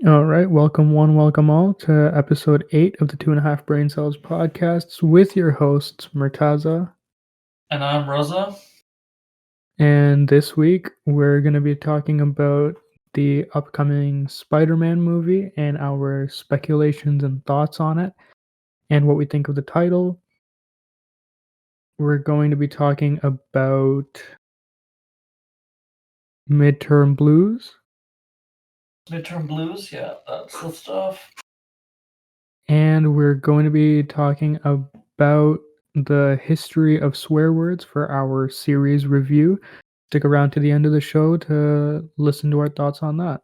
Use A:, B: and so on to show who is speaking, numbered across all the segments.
A: All right, welcome one, welcome all to episode 8 of the Two and a Half Brain Cells podcasts with your hosts, Murtaza.
B: And I'm Rosa.
A: And this week, we're going to be talking about the upcoming Spider-Man movie and our speculations and thoughts on it and what we think of the title. We're going to be talking about Midterm Blues.
B: Midterm Blues, yeah, that's the stuff.
A: And we're going to be talking about the history of swear words for our series review. Stick around to the end of the show to listen to our thoughts on that.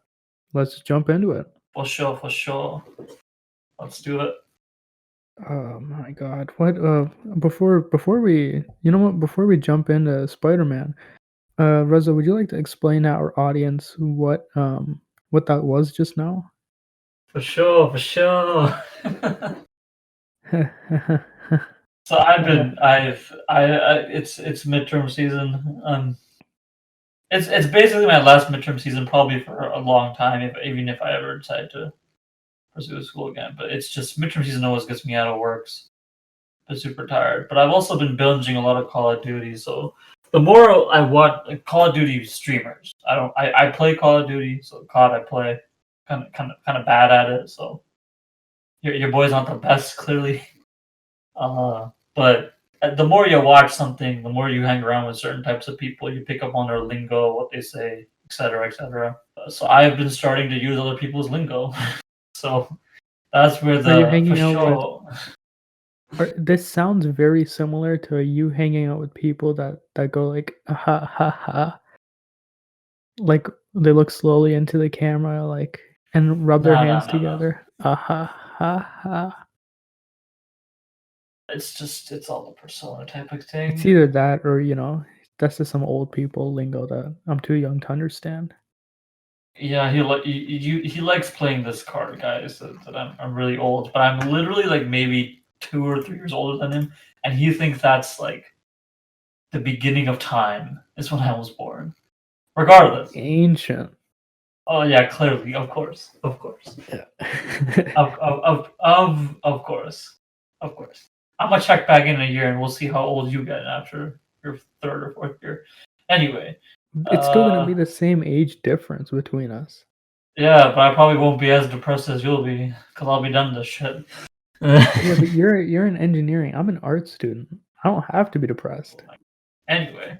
A: Let's jump into it.
B: For sure. Let's do it.
A: Oh my god. What before we jump into Spider-Man, Reza, would you like to explain to our audience what that was just now?
B: For sure. So it's midterm season. It's basically my last midterm season, probably for a long time, even if I ever decide to pursue school again. But it's just midterm season always gets me out of work. I'm super tired. But I've also been binging a lot of Call of Duty, so the more I watch Call of Duty streamers, I play Call of Duty, so COD I play, kind of bad at it. So your boy's not the best, clearly. But the more you watch something, the more you hang around with certain types of people, you pick up on their lingo, what they say, etc., etc. So I've been starting to use other people's lingo. So that's where
A: Are you
B: the
A: hanging
B: for
A: out
B: sure.
A: This sounds very similar to you hanging out with people that go like ha ha ha, like they look slowly into the camera, like and rub their hands
B: No.
A: together. Ah ha ha ha.
B: It's all the persona type of
A: It's
B: thing.
A: either that or that's just some old people lingo that I'm too young to understand.
B: Yeah, he likes playing this card, guys. That I'm really old, but I'm literally like maybe 2 or 3 years older than him, and he thinks that's like the beginning of time is when I was born. Regardless.
A: Ancient.
B: Oh yeah, clearly, of course.
A: Yeah.
B: Of course. I'm gonna check back in a year and we'll see how old you get after your third or fourth year. Anyway,
A: It's still gonna be the same age difference between us.
B: yeah, but I probably won't be as depressed as you'll be because I'll be done this shit.
A: Yeah, but you're in engineering. I'm an art student. I don't have to be depressed.
B: Anyway,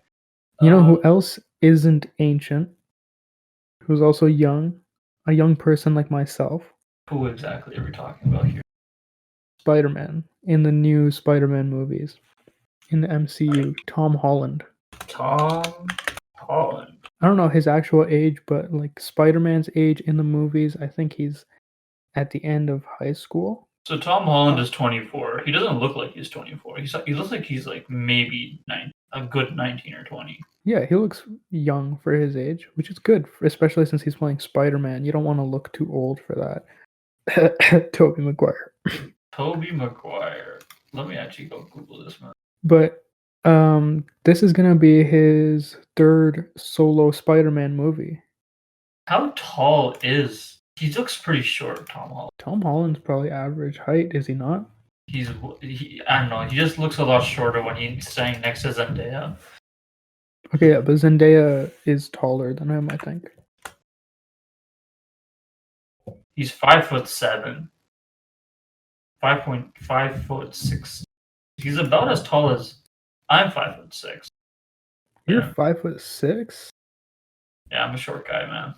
A: You know who else isn't ancient? Who's also young? A young person like myself.
B: who exactly are we talking about here?
A: Spider-Man in the new Spider-Man movies. In the MCU, Tom Holland.
B: Tom Holland.
A: I don't know his actual age, but like Spider-Man's age in the movies, I think he's at the end of high school.
B: So Tom Holland is 24. He doesn't look like he's 24. He looks like he's like maybe a good 19 or 20.
A: Yeah, he looks young for his age, which is good, especially since he's playing Spider-Man. You don't want to look too old for that. Tobey Maguire.
B: Tobey Maguire. Let me actually go Google this, man.
A: But this is gonna be his third solo Spider-Man movie.
B: How tall is he? Looks pretty short, Tom Holland.
A: Tom Holland's probably average height, is he not?
B: I don't know. He just looks a lot shorter when he's standing next to Zendaya.
A: Okay, yeah, but Zendaya is taller than him, I think.
B: He's 5'7". 5.5'6". He's about as tall as I'm 5'6".
A: You're
B: Yeah.
A: 5'6"?
B: Yeah, I'm a short guy, man.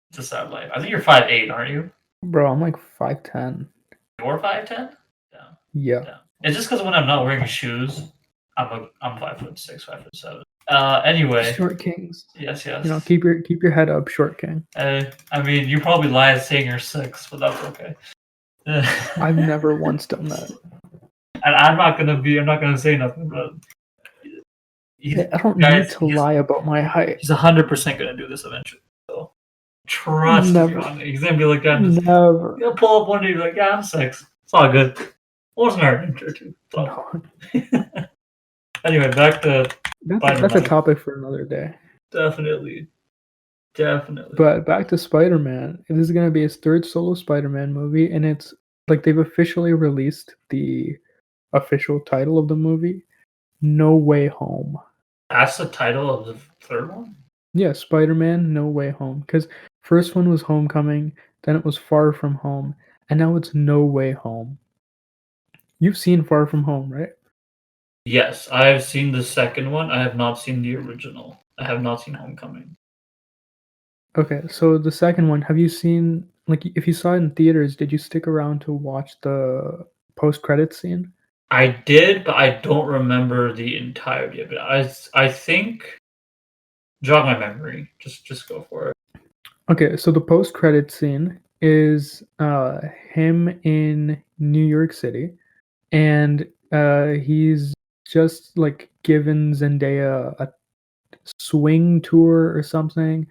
B: It's a sad life. I think you're 5'8", aren't you?
A: Bro, I'm like 5'10".
B: You're 5'10"?
A: Yeah.
B: It's just because when I'm not wearing shoes, I'm 5'6", 5'7". Anyway.
A: Short kings.
B: Yes.
A: You know, keep your head up, short king.
B: I mean, you probably lie saying you're 6, but that's okay.
A: I've never once done that.
B: And I'm not gonna say nothing, but
A: I don't need to lie about my height.
B: He's 100% gonna do this eventually. So trust me on it. He's gonna be like,
A: never.
B: He'll pull up one day and be like, yeah, I'm 6. It's all good. Wasn't hard intro too. So. Anyway, back to
A: that's a topic for another day.
B: Definitely. Definitely.
A: But back to Spider-Man, this is gonna be his 3rd solo Spider-Man movie, and it's like they've officially released the official title of the movie, No Way Home.
B: That's the title of the third one?
A: Yeah, Spider-Man: No Way Home. Because first one was Homecoming, then it was Far From Home, and now it's No Way Home. You've seen Far From Home, right?
B: Yes, I have seen the second one. I have not seen the original. I have not seen Homecoming.
A: Okay, so the second one, have you seen like, if you saw it in theaters, did you stick around to watch the post-credits scene?
B: I did, but I don't remember the entirety of it. I think jog my memory. Just go for it.
A: Okay, so the post-credit scene is, him in New York City, and, he's just, like, given Zendaya a swing tour or something,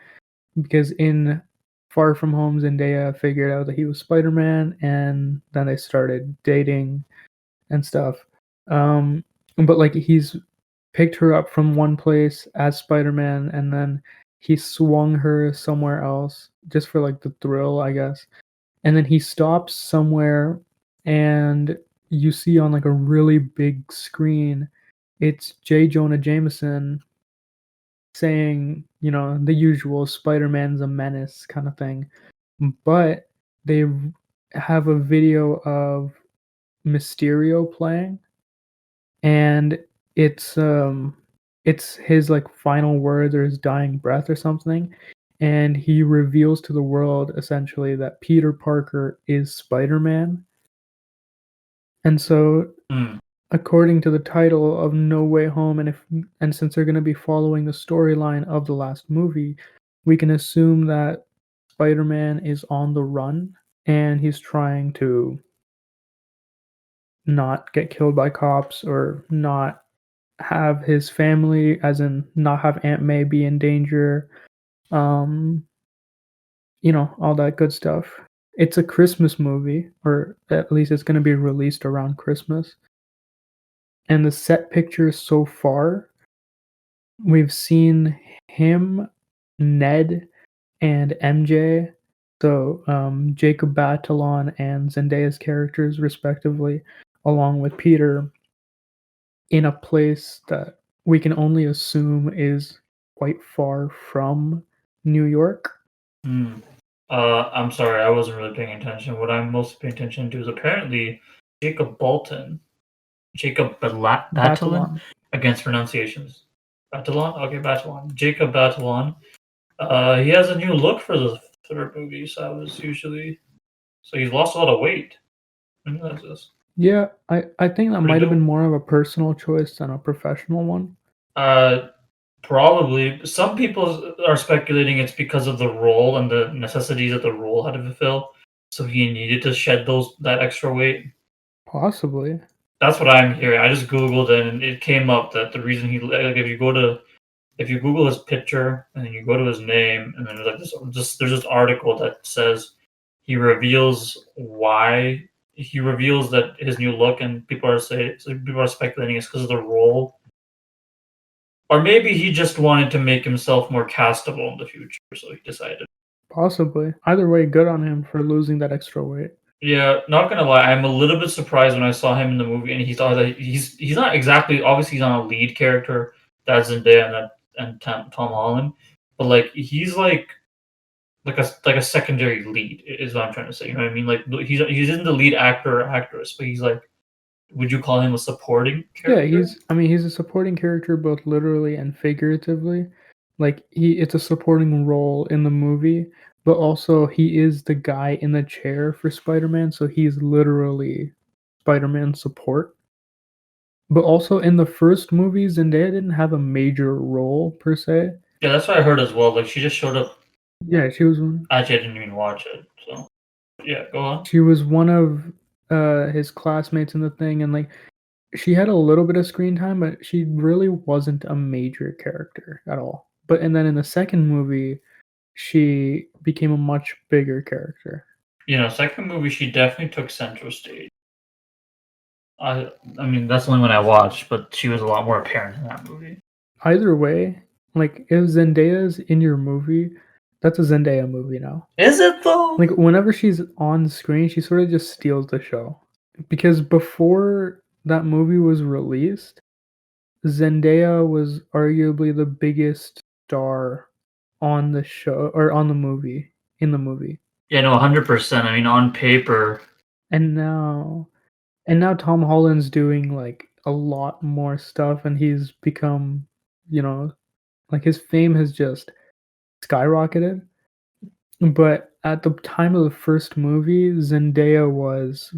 A: because in Far From Home, Zendaya figured out that he was Spider-Man, and then they started dating and stuff. But, like, he's picked her up from one place as Spider-Man, and then he swung her somewhere else just for, like, the thrill, I guess. And then he stops somewhere, and you see on, like, a really big screen, it's J. Jonah Jameson saying, the usual "Spider-Man's a menace" kinda thing, but they have a video of Mysterio playing, and it's it's his like final words or his dying breath or something, and he reveals to the world essentially that Peter Parker is Spider-Man. And so
B: Hmm.
A: according to the title of No Way Home, and since they're going to be following the storyline of the last movie, we can assume that Spider-Man is on the run and he's trying to not get killed by cops or not have his family, as in not have Aunt May be in danger, um, all that good stuff. It's a Christmas movie, or at least it's gonna be released around Christmas. And the set pictures so far, we've seen him, Ned, and MJ. So Jacob Batalon and Zendaya's characters, respectively, along with Peter, in a place that we can only assume is quite far from New York.
B: Hmm. I'm sorry, I wasn't really paying attention. What I'm mostly paying attention to is apparently Jacob Bolton, Batalon,
A: Batalon.
B: against pronunciations. Batalon? Okay, Batalon. Jacob Batalon. He has a new look for the third movie, so he's lost a lot of weight. I didn't realize this.
A: Yeah, I think that
B: Pretty
A: might have been
B: dope.
A: more of a personal choice than a professional one.
B: Uh, Probably. Some people are speculating it's because of the role and the necessities that the role had to fulfill, so he needed to shed that extra weight.
A: Possibly.
B: That's what I'm hearing. I just googled it and it came up that the reason like if you Google his picture and then you go to his name and then there's like there's this article that says he reveals why he reveals that his new look and people are speculating it's because of the role. Or maybe he just wanted to make himself more castable in the future, so he decided.
A: Possibly. Either way, good on him for losing that extra weight.
B: Yeah, not gonna lie, I'm a little bit surprised when I saw him in the movie, and he thought that he's not exactly obviously he's not a lead character that's Zendaya and Tom Holland, but like he's like a secondary lead is what I'm trying to say. You know what I mean? Like he's in the lead actor or actress, but he's like, would you call him a supporting
A: Yeah,
B: character?
A: he's a supporting character both literally and figuratively. Like it's a supporting role in the movie, but also he is the guy in the chair for Spider-Man, so he's literally Spider-Man support. But also in the first movie, Zendaya didn't have a major role per se.
B: Yeah, that's what I heard as well. Like she just showed up.
A: Yeah,
B: Actually, I didn't even watch it. So yeah, go on.
A: she was one of his classmates in the thing, and like she had a little bit of screen time, but she really wasn't a major character at all. And then in the second movie, she became a much bigger character.
B: Second movie she definitely took center stage. I mean that's the only one I watched, but she was a lot more apparent in that movie.
A: Either way, like if Zendaya's in your movie, That's a Zendaya movie now.
B: Is it though?
A: Like, whenever she's on screen, she sort of just steals the show. Because before that movie was released, Zendaya was arguably the biggest star on the show or on the movie in the movie.
B: Yeah, no, 100%. I mean, on paper,
A: And now Tom Holland's doing like a lot more stuff and he's become, you know, like his fame has just skyrocketed. But at the time of the first movie, Zendaya was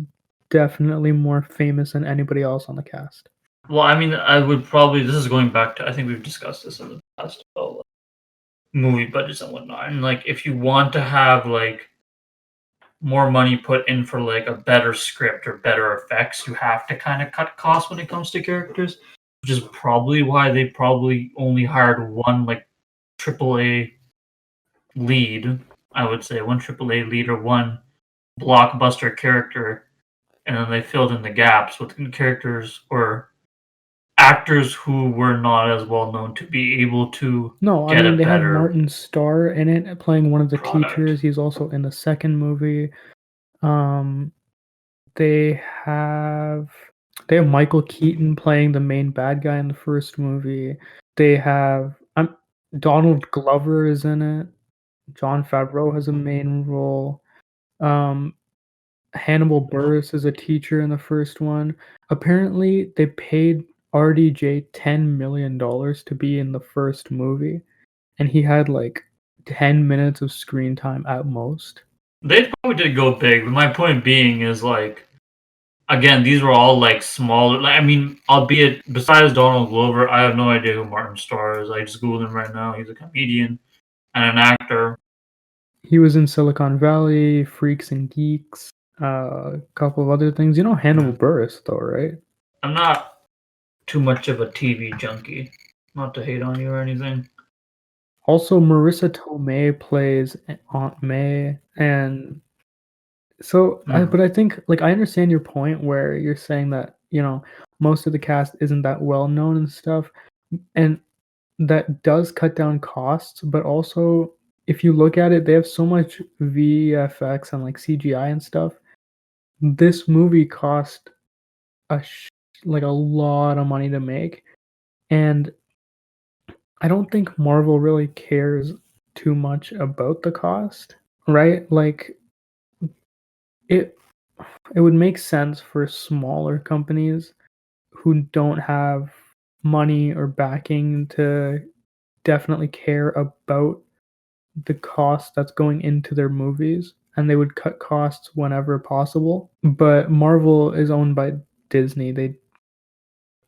A: definitely more famous than anybody else on the cast.
B: well, I mean, I would probably. This is going back to. I think we've discussed this in the past about like, movie budgets and whatnot. And like, if you want to have like more money put in for like a better script or better effects, you have to kind of cut costs when it comes to characters, which is probably why they probably only hired one like AAA lead. I would say one AAA lead or one blockbuster character, and then they filled in the gaps with characters or actors who were not as well known to be able to
A: No, I
B: get a
A: mean they have
B: better
A: Martin Starr in it playing one of the
B: product.
A: teachers. He's also in the second movie. Um, they have they have Michael Keaton playing the main bad guy in the first movie. They have Donald Glover is in it. Jon Favreau has a main role. Um, Hannibal Buress is a teacher in the first one. Apparently, they paid RDJ $10 million to be in the first movie, and he had like 10 minutes of screen time at most.
B: They probably did go big, but my point being is like again, these were all like smaller. Like, I mean, albeit besides Donald Glover, I have no idea who Martin Starr is. I just googled him right now. He's a comedian and an actor.
A: He was in Silicon Valley, Freaks and Geeks, a couple of other things. You know Hannibal
B: Yeah.
A: Buress, though, right?
B: I'm not too much of a TV junkie. Not to hate on you or anything.
A: Also, Marissa Tomei plays Aunt May, and so,
B: Mm.
A: but I think like I understand your point where you're saying that most of the cast isn't that well known and stuff, and that does cut down costs. But also, if you look at it, they have so much VFX and like CGI and stuff. This movie cost like a lot of money to make, and I don't think Marvel really cares too much about the cost, right? Like it it would make sense for smaller companies who don't have money or backing to definitely care about the cost that's going into their movies, and they would cut costs whenever possible. But Marvel is owned by Disney. They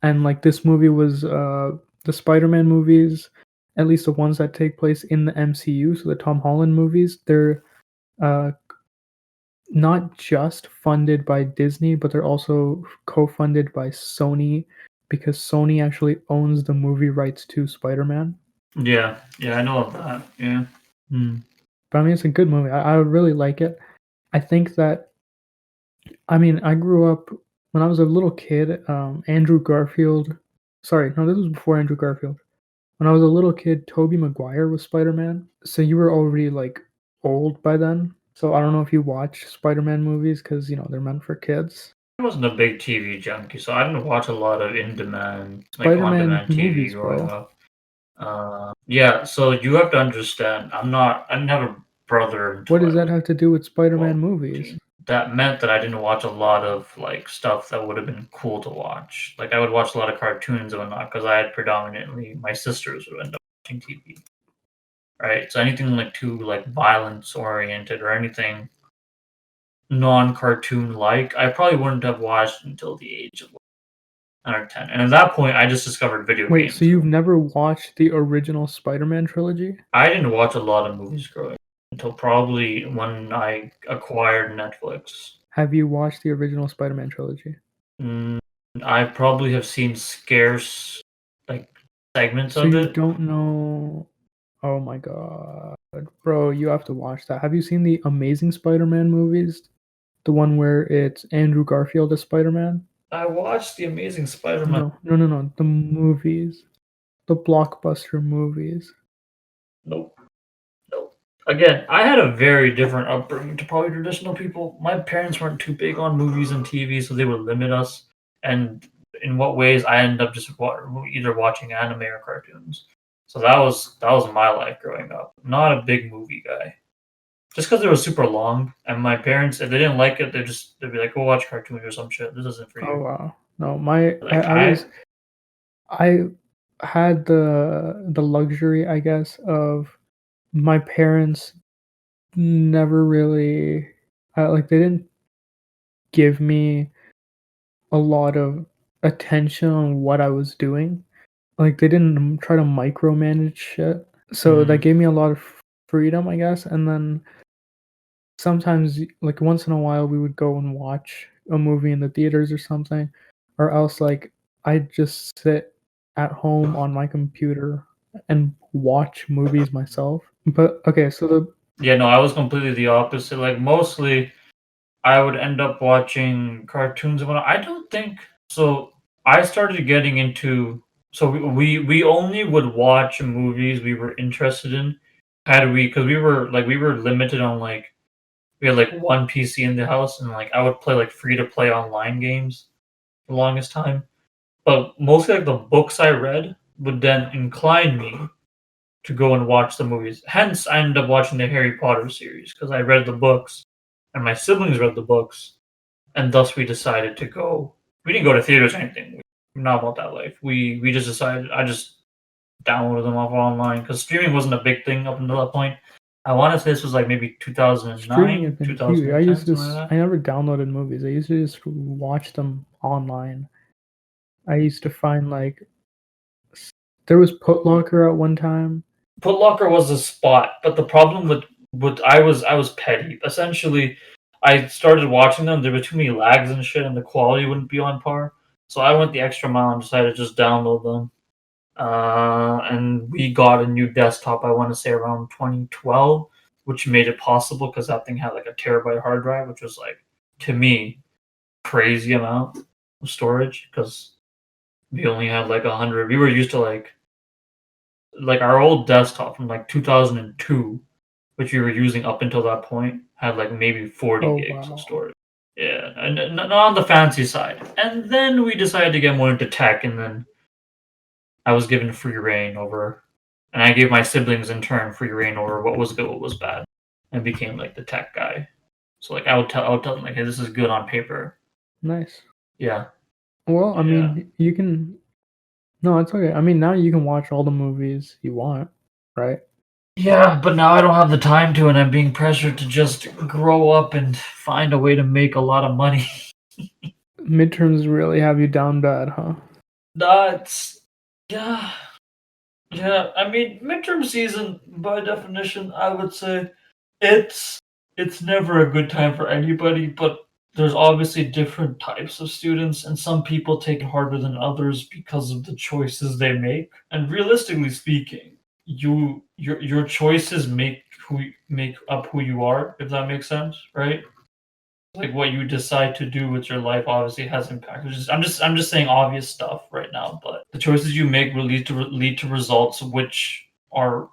A: and like this movie was the Spider-Man movies, at least the ones that take place in the MCU, so the Tom Holland movies, they're uh not just funded by Disney, but they're also co-funded by Sony because Sony actually owns the movie rights to Spider-Man.
B: Yeah, yeah, I know of that. Yeah. Mm.
A: But I mean, it's a good movie. I would really like it. I think that I grew up when I was a little kid. Andrew Garfield. Sorry, no, this was before Andrew Garfield. When I was a little kid, Tobey Maguire was Spider-Man. So you were already like old by then. So I don't know if you watch Spider-Man movies because they're meant for kids.
B: I wasn't a big TV junkie, so I didn't watch a lot of in-demand, like
A: Spider-Man
B: on-demand TV
A: movies,
B: growing
A: bro.
B: up. Yeah, so you have to understand, I didn't have a brother
A: What
B: until I
A: does that
B: was
A: have to do with Spider-Man
B: 12,
A: movies?
B: 13. That meant that I didn't watch a lot of like stuff that would have been cool to watch. Like I would watch a lot of cartoons and whatnot because I had predominantly my sisters would end up watching TV, right? So anything like too like violence oriented or anything non-cartoon like, I probably wouldn't have watched until the age of like, 9 or 10. And at that point, I just discovered video
A: Wait, so
B: games.
A: you've never watched the original Spider-Man trilogy?
B: I didn't watch a lot of movies growing up until probably when I acquired Netflix.
A: Have you watched the original Spider-Man trilogy?
B: Mm, I probably have seen scarce like segments
A: So
B: of
A: you
B: it.
A: don't know. Oh my god. Bro, you have to watch that. Have you seen the Amazing Spider-Man movies? The one where it's Andrew Garfield as Spider-Man?
B: I watched The Amazing Spider-Man.
A: No, no, no, no. The movies. The blockbuster movies.
B: Nope, nope. Again, I had a very different upbringing to probably traditional people. My parents weren't too big on movies and TV, so they would limit us. And in what ways I ended up just either watching anime or cartoons. So that was my life growing up. Not a big movie guy. Just because they were super long, and my parents, if they didn't like it, they'd be like, "Go watch cartoons or some shit. This isn't for
A: Oh,
B: you."
A: wow. No, my
B: Like
A: I had the luxury, I guess, of my parents never really like, they didn't give me a lot of attention on what I was doing. Like, they didn't try to micromanage shit. So that
B: mm,
A: gave me a lot of freedom, I guess, and then sometimes, like, once in a while, we would go and watch a movie in the theaters or something, or else, like, I'd just sit at home on my computer and watch movies myself. But okay, so the
B: yeah, no, I was completely the opposite. Like mostly, I would end up watching cartoons and whatnot. I don't think so. I started getting into so we only would watch movies we were interested in. Had we because we were limited on like we had like one PC in the house and like I would play like free to play online games the longest time. But mostly like the books I read would then incline me to go and watch the movies. Hence, I ended up watching the Harry Potter series because I read the books and my siblings read the books, and thus we decided to go. We didn't go to theaters or anything. We're not about that life. We just decided. I just downloaded them off online because streaming wasn't a big thing up until that point. I want to say this was like maybe
A: streaming has
B: 2009,
A: been huge.
B: 2010, something like that.
A: I never downloaded movies. I used to just watch them online. I used to find, like, there was Putlocker at one time.
B: Foot Locker was a spot, but the problem with I was petty. Essentially, I started watching them. There were too many lags and shit, and the quality wouldn't be on par. So I went the extra mile and decided to just download them. And we got a new desktop. I want to say around 2012, which made it possible because that thing had like a terabyte hard drive, which was like to me crazy amount of storage because we only had like 100. We were used to like our old desktop from like 2002, which we were using up until that point, had like maybe 40
A: Oh,
B: gigs of
A: wow.
B: storage. Yeah, and not on the fancy side. And then we decided to get more into tech, and then I was given free reign over, and I gave my siblings in turn free reign over what was good, what was bad, and became like the tech guy. So like I would tell them like, hey, this is good on paper.
A: Nice.
B: Yeah,
A: Well, I
B: yeah.
A: mean, you can no, it's okay. I mean, now you can watch all the movies you want, right?
B: Yeah, but now I don't have the time to, and I'm being pressured to just grow up and find a way to make a lot of money.
A: Midterms really have you down bad, huh?
B: That's yeah, yeah. I mean, midterm season by definition, I would say it's it's never a good time for anybody. But there's obviously different types of students, and some people take it harder than others because of the choices they make. And realistically speaking, your choices make up who you are. If that makes sense, right? Like what you decide to do with your life obviously has impact. I'm just saying obvious stuff right now, but the choices you make will lead to results which are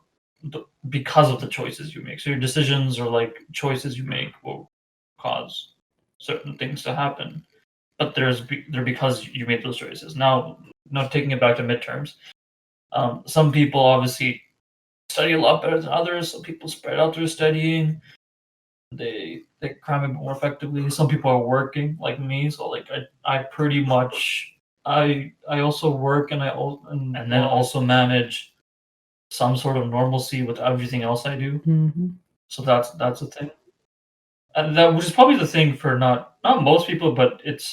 B: because of the choices you make. So your decisions or like choices you make will cause certain things to happen, but they're because you made those choices. Now taking it back to midterms, some people obviously study a lot better than others. Some people spread out their studying, they cram it more effectively. Some people are working like me, so like I pretty much I also work and then also manage some sort of normalcy with everything else I do.
A: Mhm.
B: So that's the thing, and that which is probably the thing for not most people, but it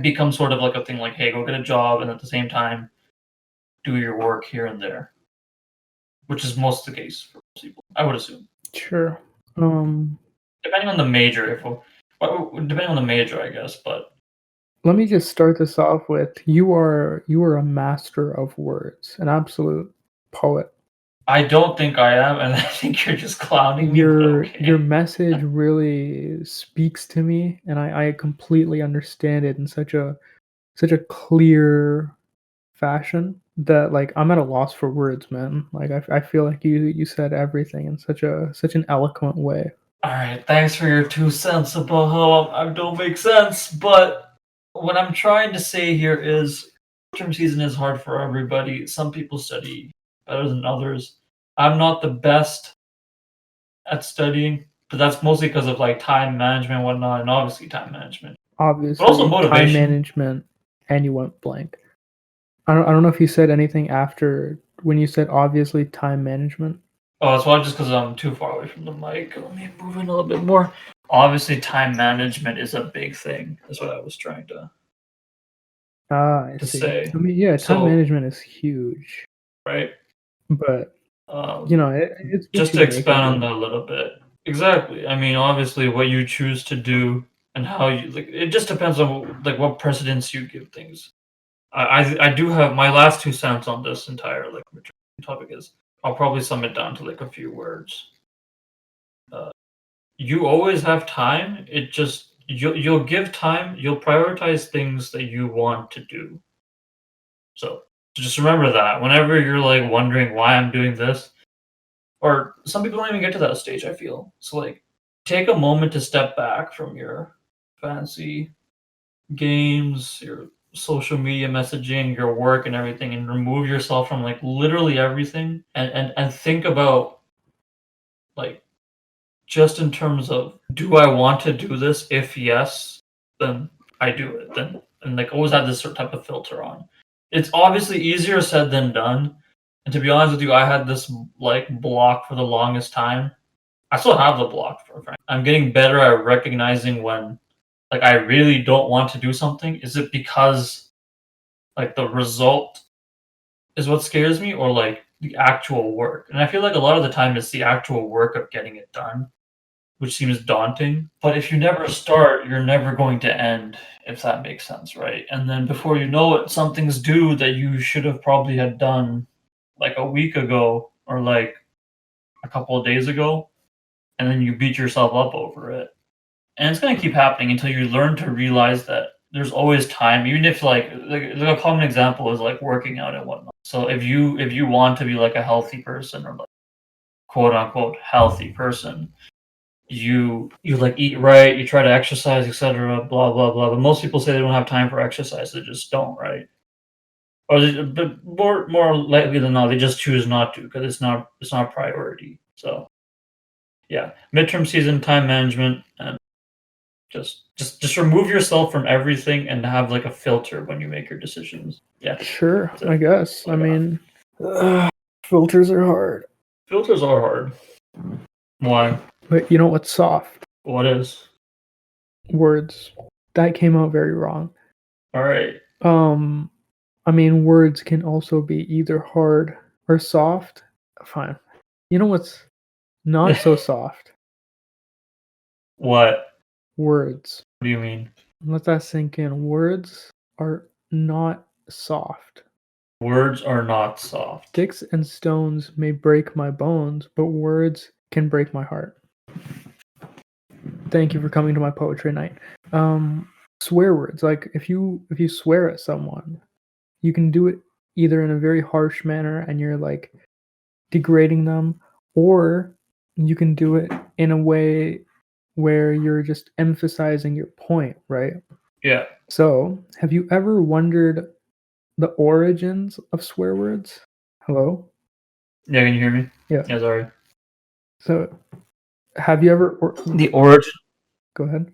B: becomes sort of like a thing like, hey, go get a job, and at the same time do your work here and there, which is most the case for most people, I would assume,
A: Sure. Um,
B: depending on the major. Depending on the major, I guess, but
A: Let me just start this off with you are a master of words, an absolute poet.
B: I don't think I am, and I think you're just clowning me, but
A: Your
B: okay.
A: message really speaks to me, and I completely understand it in such a clear fashion that, like, I'm at a loss for words, man. Like, I feel like you said everything in such an eloquent way.
B: All right, thanks for your 2 cents about how I don't make sense, but what I'm trying to say here is term season is hard for everybody. Some people study better than others. I'm not the best at studying, but that's mostly because of like time management and whatnot, and obviously time management, but also
A: Obviously, time
B: motivation.
A: management, and you went blank. I don't know if you said anything after when you said obviously time management.
B: Oh, that's why just because I'm too far away from the mic. Let me move in a little bit more. Obviously, time management is a big thing. That's what I was trying
A: Ah, I
B: to
A: see.
B: say.
A: I mean, yeah, time
B: So,
A: management is huge,
B: right.
A: but
B: Um,
A: it's what
B: just
A: you
B: to
A: make
B: expand
A: of
B: on
A: it.
B: that a little bit. Exactly. I mean, obviously, what you choose to do and how you like it just depends on like what precedence you give things. I do have my last 2 cents on this entire like topic is I'll probably sum it down to like a few words. Uh, you always have time. It just you'll give time. You'll prioritize things that you want to do. So just remember that whenever you're like wondering why I'm doing this, or some people don't even get to that stage, I feel. So like take a moment to step back from your fancy games, your social media messaging, your work and everything and remove yourself from like literally everything and think about like just in terms of do I want to do this? If yes, then I do it. Then and like always have this certain type of filter on. It's obviously easier said than done. And to be honest with you, I had this like block for the longest time. I still have the block for Frank. I'm getting better at recognizing when like I really don't want to do something. Is it because like the result is what scares me or like the actual work? And I feel like a lot of the time it's the actual work of getting it done, which seems daunting. But if you never start, you're never going to end, if that makes sense, right? And then before you know it, something's due that you should have probably had done like a week ago or like a couple of days ago, and then you beat yourself up over it. And it's gonna keep happening until you learn to realize that there's always time, even if like a common example is like working out and whatnot. So if you want to be like a healthy person or like quote unquote healthy person, you like eat right, you try to exercise, etc. Blah blah blah. But most people say they don't have time for exercise; they just don't, right? Or but more likely than not, they just choose not to because it's not a priority. So yeah, midterm season, time management, and just remove yourself from everything and have like a filter when you make your decisions. Yeah,
A: Sure,
B: that's
A: I
B: it.
A: guess.
B: All
A: I
B: I got.
A: mean, filters are hard,
B: Filters are hard. Why?
A: but you know what's soft?
B: What is?
A: Words. That came out very wrong.
B: All right.
A: Um, I mean, words can also be either hard or soft. Fine. You know what's not so soft?
B: What?
A: Words.
B: What do you mean?
A: Let that sink in. Words are not soft.
B: Words are not soft.
A: Sticks and stones may break my bones, but words can break my heart. Thank you for coming to my poetry night. Um, Swear words. Like if you swear at someone, you can do it either in a very harsh manner and you're like degrading them, or you can do it in a way where you're just emphasizing your point, right?
B: Yeah.
A: So, have you ever wondered the origins of swear words? Hello?
B: Yeah. Can you hear me?
A: Yeah.
B: Yeah. Sorry.
A: So, have you ever
B: The origin.
A: go ahead.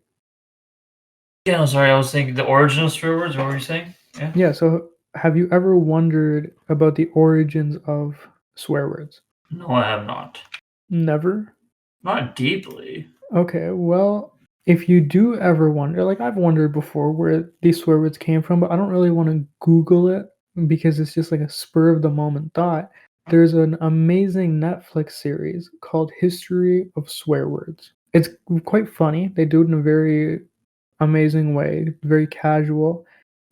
B: Yeah. I'm sorry. I was thinking the origin of swear words. What were you saying? Yeah.
A: Yeah, so have you ever wondered about the origins of swear words?
B: No, I have not.
A: Never?
B: Not deeply.
A: Okay, well, if you do ever wonder, like I've wondered before where these swear words came from, but I don't really want to Google it because it's just like a spur of the moment thought. There's an amazing Netflix series called History of Swear Words. It's quite funny. They do it in a very amazing way, very casual,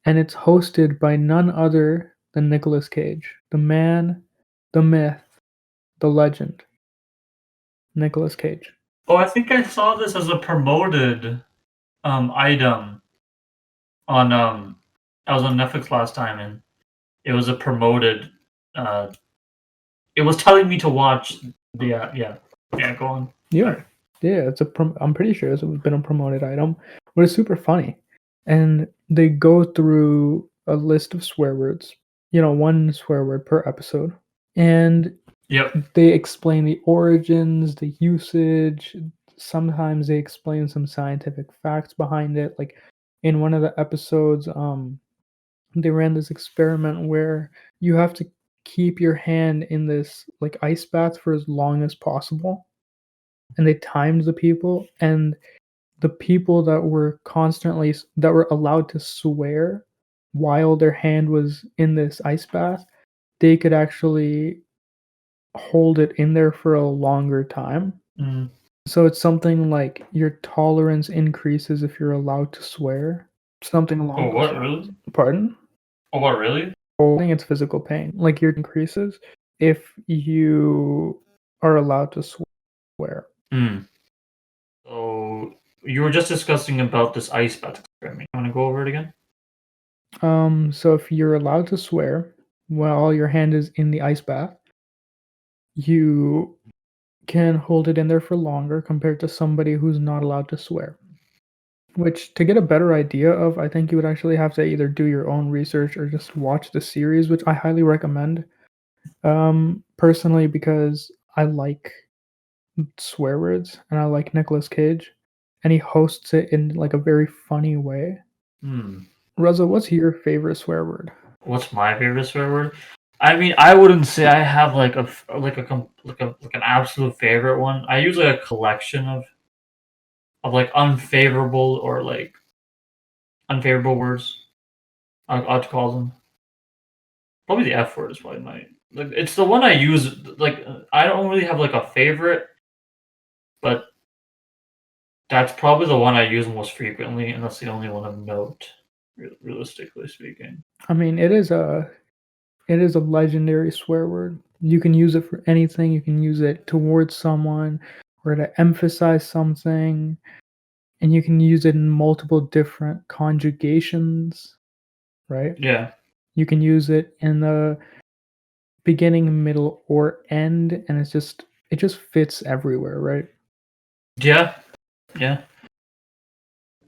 A: and it's hosted by none other than Nicolas Cage, the man, the myth, the legend, Nicolas Cage.
B: Oh, I think I saw this as a promoted item on I was on Netflix last time and it was a promoted. It was telling me to watch. Yeah. Go on.
A: Yeah,
B: Sorry.
A: yeah. I'm pretty sure it's been a promoted item, but it's super funny, and they go through a list of swear words. One swear word per episode, and
B: Yep.
A: they explain the origins, the usage. Sometimes they explain some scientific facts behind it. Like in one of the episodes, they ran this experiment where you have to keep your hand in this like ice bath for as long as possible, and they timed the people, and the people that were allowed to swear while their hand was in this ice bath, they could actually hold it in there for a longer time.
B: Mm.
A: So it's something like your tolerance increases if you're allowed to swear. Something along
B: Oh,
A: those
B: what
A: lines.
B: really?
A: Pardon?
B: Oh, what really?
A: I think it's physical pain. Like your increases if you are allowed to swear.
B: Mm. So you were just discussing about this ice bath experiment. You want to go over it again?
A: So if you're allowed to swear while your hand is in the ice bath, you can hold it in there for longer compared to somebody who's not allowed to swear. Which, to get a better idea of, I think you would actually have to either do your own research or just watch the series, which I highly recommend. Personally, because I like swear words and I like Nicolas Cage, and he hosts it in like a very funny way.
B: Hmm.
A: Reza, what's your favorite swear word?
B: What's my favorite swear word? I mean, I wouldn't say I have like an absolute favorite one. I use like a collection of like unfavorable or like unfavorable words. I'd call them. Probably the F word is probably my like. It's the one I use. Like I don't really have like a favorite, but that's probably the one I use most frequently, and that's the only one of note, realistically speaking.
A: I mean, it is a legendary swear word. You can use it for anything. You can use it towards someone or to emphasize something, and you can use it in multiple different conjugations, right?
B: Yeah,
A: You can use it in the beginning, middle, or end, and it just fits everywhere, right?
B: yeah, yeah.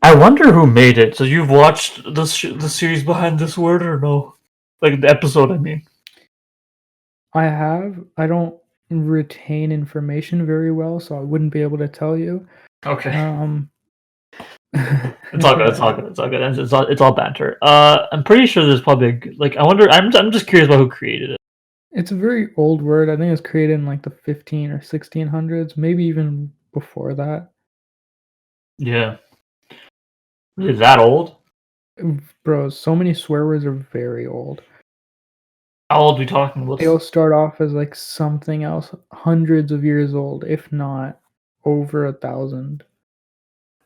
B: I wonder who made it. So you've watched the series behind this word or no? Like the episode, I mean.
A: I don't retain information very well, so I wouldn't be able to tell you.
B: Okay.
A: Um,
B: It's all good. It's all
A: yeah,
B: good. It's all good. It's all banter. I'm pretty sure there's probably like I wonder. I'm just curious about who created it.
A: it's a very old word. I think it was created in like the 15 or 1600s, maybe even before that.
B: Yeah. Is that old?
A: Bro, so many swear words are very old.
B: How old are we talking?
A: They all start off as like something else, hundreds of years old, if not over 1,000.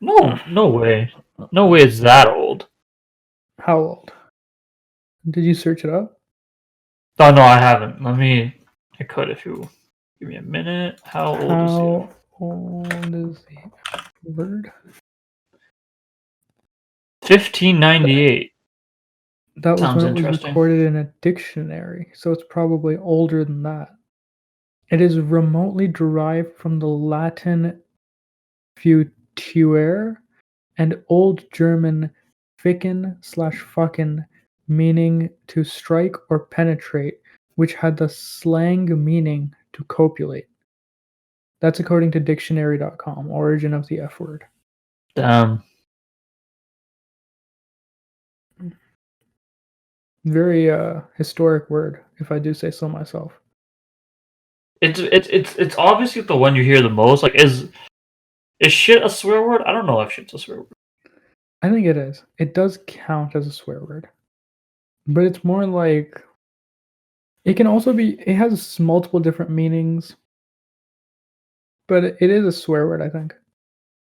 B: No way. No way. It's that old.
A: How old? Did you search it up?
B: Oh no, I haven't. I could if you give me a minute. How old is he?
A: How old is the word?
B: 1598.
A: That was
B: Sounds
A: when it was
B: interesting.
A: recorded in a dictionary, so it's probably older than that. It is remotely derived from the Latin "futuere" and Old German "ficken/fucken", meaning to strike or penetrate, which had the slang meaning to copulate. That's according to dictionary.com, origin of the F word.
B: Damn.
A: Very historic word, if I do say so myself.
B: It's obviously the one you hear the most. Like, is shit a swear word? I don't know if shit's a swear word.
A: I think it is. It does count as a swear word. But it's more like it can also be it has multiple different meanings, but it is a swear word, I think.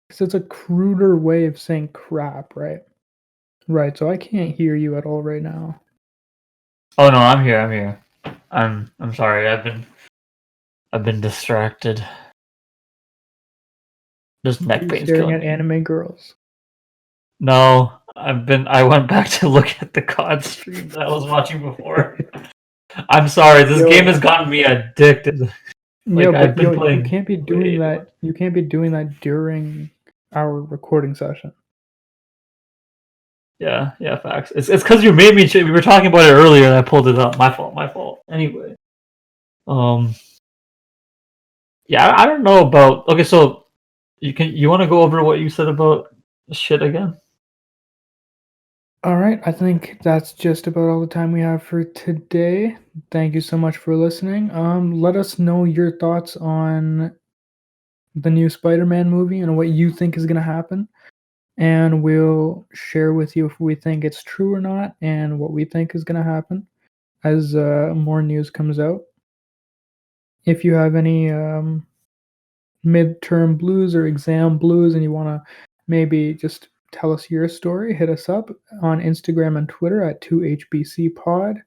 A: Because it's a cruder way of saying crap, right? Right, so I can't hear you at all right now.
B: Oh no, I'm here. I'm here. I'm sorry. I've been distracted. This
A: Are
B: neck
A: you
B: pain's
A: staring
B: killing
A: at
B: me.
A: anime girls?
B: No, I went back to look at the COD stream that I was watching before. I'm sorry. This
A: Yo.
B: game has gotten me addicted.
A: Yeah,
B: I've
A: but
B: been
A: yo, you
B: playing
A: can't be doing
B: way too much.
A: that. You can't be doing that during our recording session.
B: Yeah, facts. It's because you made me. We were talking about it earlier, and I pulled it up. My fault. Anyway, um, yeah, I don't know about. Okay, so you want to go over what you said about shit again?
A: All right, I think that's just about all the time we have for today. Thank you so much for listening. Let us know your thoughts on the new Spider-Man movie and what you think is going to happen, and we'll share with you if we think it's true or not and what we think is going to happen as more news comes out. If you have any midterm blues or exam blues and you want to maybe just tell us your story, hit us up on Instagram and Twitter at 2HBCPod.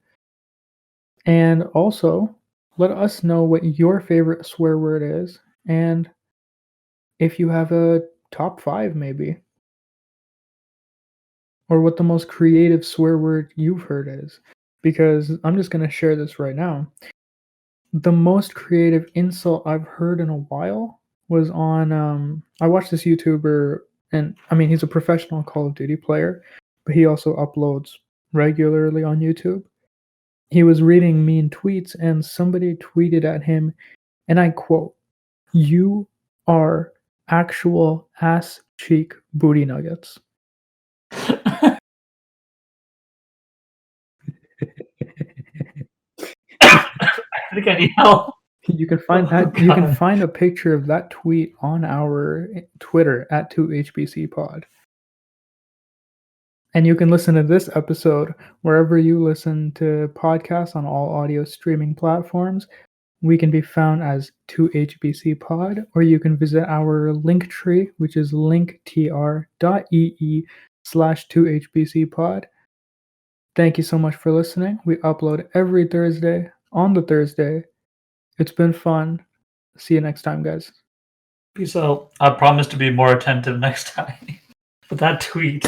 A: And also, let us know what your favorite swear word is and if you have a top 5 maybe, or what the most creative swear word you've heard is. Because I'm just going to share this right now. The most creative insult I've heard in a while was on I watched this YouTuber, and I mean he's a professional Call of Duty player, but he also uploads regularly on YouTube. He was reading mean tweets and somebody tweeted at him, and I quote, "You are actual ass cheek booty nuggets."
B: I think I need help.
A: You can find
B: Oh
A: that you can
B: god.
A: find a picture of that tweet on our Twitter at 2HBCPod. And you can listen to this episode wherever you listen to podcasts on all audio streaming platforms. We can be found as 2HBC Pod, or you can visit our link tree, which is linktr.ee/2HBC Pod. Thank you so much for listening. We upload every Thursday on the Thursday. It's been fun. See you next time, guys.
B: Peace out. I promise to be more attentive next time. But that tweet.